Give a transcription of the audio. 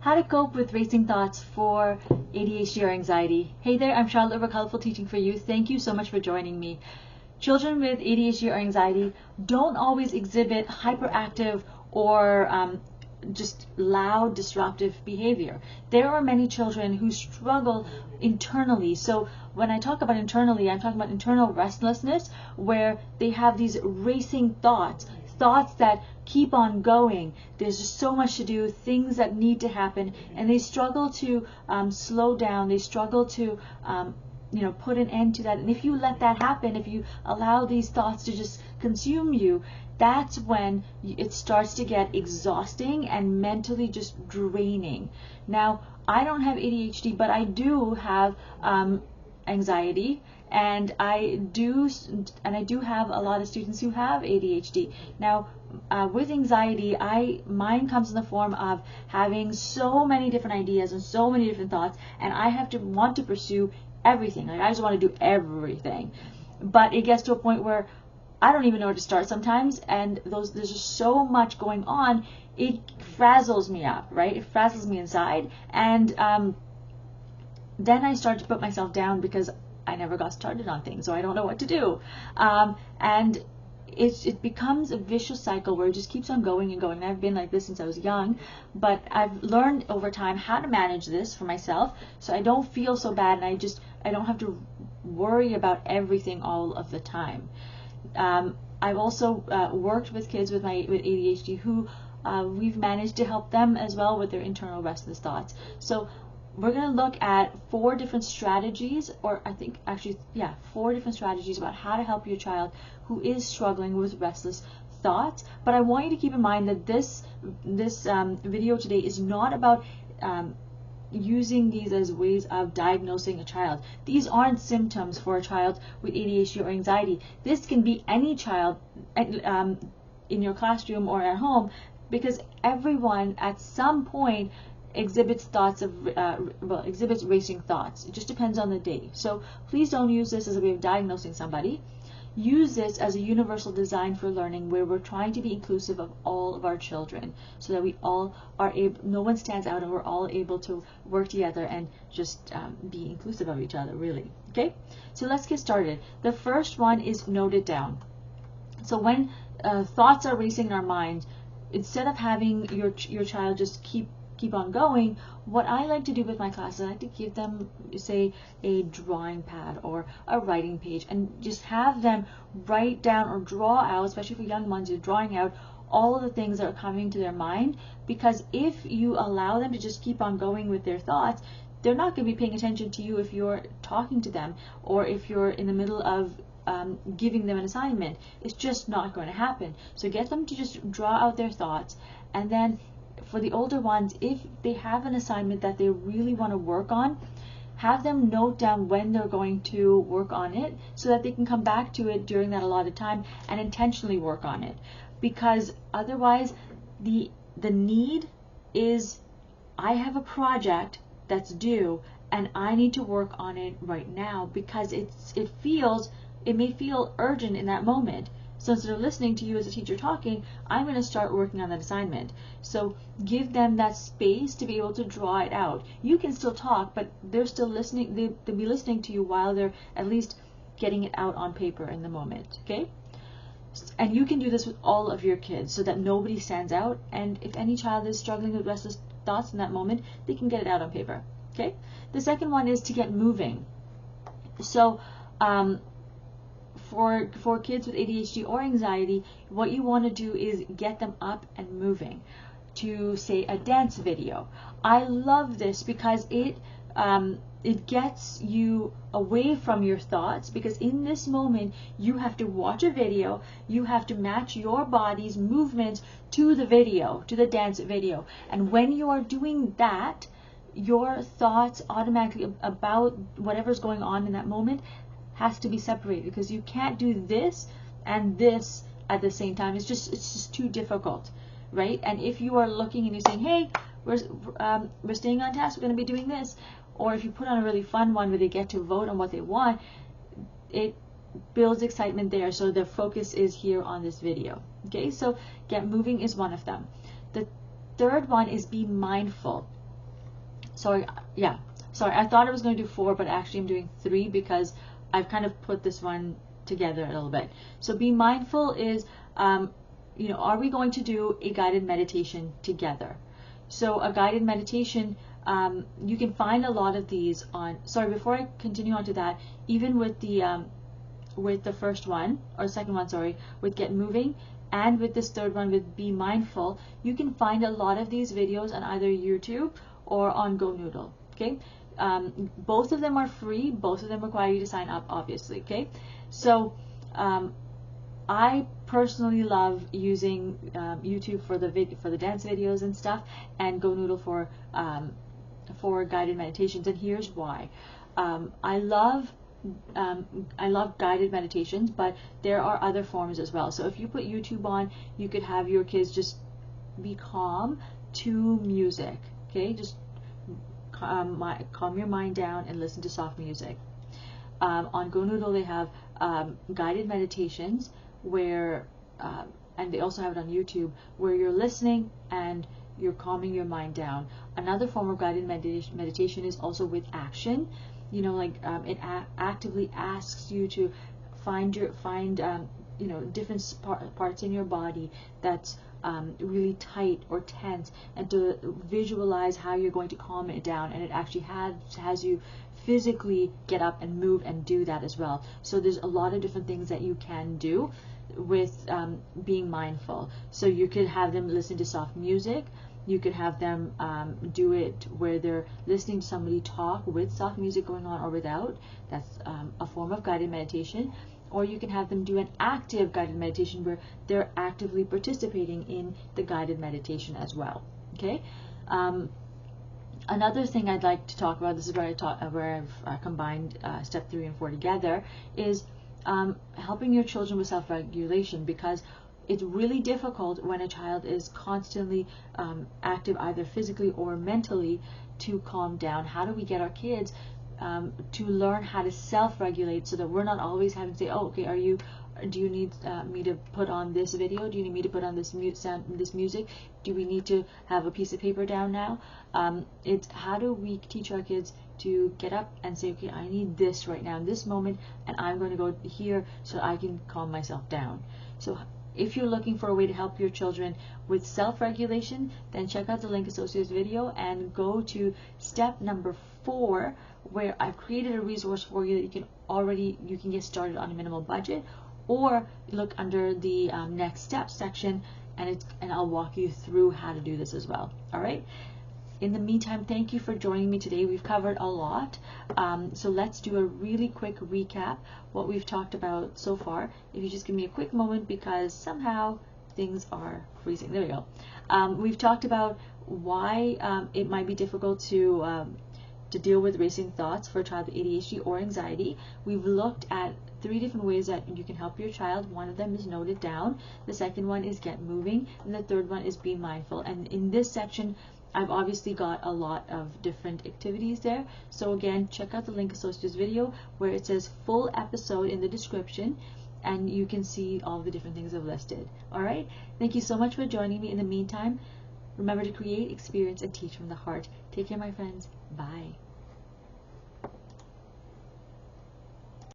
How to cope with racing thoughts for ADHD or anxiety. Hey there, I'm Charlotte over Colorful Teaching for You. Thank you so much for joining me. Children with ADHD or anxiety don't always exhibit hyperactive or just loud, disruptive behavior. There are many children who struggle internally. So when I talk about internally, I'm talking about internal restlessness, where they have these racing thoughts that keep on going. There's just so much to do, things that need to happen, and they struggle to slow down. They struggle to put an end to that. And if you let that happen, if you allow these thoughts to just consume you, that's when it starts to get exhausting and mentally just draining. Now, I don't have ADHD, but I do have anxiety, and I do have a lot of students who have ADHD. Now, with anxiety, mine comes in the form of having so many different ideas and so many different thoughts, and I have to want to pursue everything. Like, I just want to do everything. But it gets to a point where I don't even know where to start sometimes, and there's just so much going on, it frazzles me up, right? It frazzles me inside, and then I start to put myself down because I never got started on things, so I don't know what to do. And it becomes a vicious cycle where it just keeps on going and going. I've been like this since I was young, but I've learned over time how to manage this for myself, so I don't feel so bad, and I don't have to worry about everything all of the time. I've also worked with kids with ADHD who we've managed to help them as well with their internal restless thoughts. So we're going to look at 4 different strategies, or I think actually, 4 different strategies about how to help your child who is struggling with restless thoughts. But I want you to keep in mind that this video today is not about using these as ways of diagnosing a child. These aren't symptoms for a child with ADHD or anxiety. This can be any child in your classroom or at home, because everyone at some point exhibits racing thoughts. It just depends on the day. So please don't use this as a way of diagnosing somebody. Use this as a universal design for learning, where we're trying to be inclusive of all of our children, so that we all are able, no one stands out, and we're all able to work together and just be inclusive of each other, really. Okay, so let's get started. The first one is note it down. So when thoughts are racing in our mind, instead of having your child just keep on going, what I like to do with my class is I like to give them, say, a drawing pad or a writing page, and just have them write down or draw out, especially for young ones, you're drawing out all of the things that are coming to their mind. Because if you allow them to just keep on going with their thoughts, they're not going to be paying attention to you if you're talking to them, or if you're in the middle of giving them an assignment. It's just not going to happen. So get them to just draw out their thoughts, and then for the older ones, if they have an assignment that they really want to work on, have them note down when they're going to work on it, so that they can come back to it during that allotted time and intentionally work on it. Because otherwise, the need is, I have a project that's due and I need to work on it right now, because it may feel urgent in that moment. So instead of listening to you as a teacher talking, I'm going to start working on that assignment. So give them that space to be able to draw it out. You can still talk, but they're still listening. They'll be listening to you while they're at least getting it out on paper in the moment. Okay? And you can do this with all of your kids, so that nobody stands out. And if any child is struggling with restless thoughts in that moment, they can get it out on paper. Okay? The second one is to get moving. So for kids with ADHD or anxiety, what you want to do is get them up and moving to, say, a dance video. I love this because it gets you away from your thoughts, because in this moment you have to watch a video, you have to match your body's movements to the video, to the dance video. And when you are doing that, your thoughts automatically about whatever's going on in that moment has to be separated, because you can't do this and this at the same time. It's just too difficult, right? And if you are looking and you're saying, hey, we're staying on task, we're going to be doing this, or if you put on a really fun one where they get to vote on what they want, it builds excitement there, so the focus is here on this video. Okay, so get moving is one of them. The third one is be mindful. sorry, yeah, sorry, I thought I was going to do 4, but actually I'm doing 3 because I've kind of put this one together a little bit. So be mindful is, you know, are we going to do a guided meditation together? So a guided meditation, you can find a lot of these on, sorry, before I continue on to that, even with the first one, or second one, sorry, with Get Moving, and with this third one with Be Mindful, you can find a lot of these videos on either YouTube or on GoNoodle, okay? Both of them are free, both of them require you to sign up, obviously, okay? So I personally love using YouTube for the dance videos and stuff, and GoNoodle for guided meditations, and here's why. I love guided meditations, but there are other forms as well. So if you put YouTube on, you could have your kids just be calm to music, okay? Just calm your mind down and listen to soft music. On GoNoodle they have guided meditations where, and they also have it on YouTube, where you're listening and you're calming your mind down. Another form of guided meditation is also with action. You know, like it actively asks you to find you know, different parts in your body that's really tight or tense, and to visualize how you're going to calm it down, and it actually has you physically get up and move and do that as well. So there's a lot of different things that you can do with being mindful. So you could have them listen to soft music. You could have them do it where they're listening to somebody talk with soft music going on or without. That's a form of guided meditation. Or you can have them do an active guided meditation where they're actively participating in the guided meditation as well. Okay. Another thing I'd like to talk about, this is where I've combined step 3 and 4 together, is helping your children with self-regulation, because it's really difficult when a child is constantly active either physically or mentally to calm down. How do we get our kids to learn how to self-regulate so that we're not always having to say, oh, okay, do you need me to put on this video? Do you need me to put on this music? Do we need to have a piece of paper down now? It's how do we teach our kids to get up and say, okay, I need this right now in this moment, and I'm going to go here so I can calm myself down. So if you're looking for a way to help your children with self-regulation, then check out the link associated with this video and go to step number 4, where I've created a resource for you that you can get started on a minimal budget, or look under the next steps section, and I'll walk you through how to do this as well. All right. In the meantime, thank you for joining me today. We've covered a lot. So let's do a really quick recap what we've talked about so far. If you just give me a quick moment, because somehow things are freezing. There we go. We've talked about why it might be difficult to deal with racing thoughts for a child with ADHD or anxiety. We've looked at 3 different ways that you can help your child. One of them is noted down. The second one is Get Moving. And the third one is Be Mindful. And in this section, I've obviously got a lot of different activities there. So again, check out the link associated with this video where it says full episode in the description, and you can see all the different things I've listed. All right. Thank you so much for joining me. In the meantime, remember to create, experience, and teach from the heart. Take care, my friends. Bye.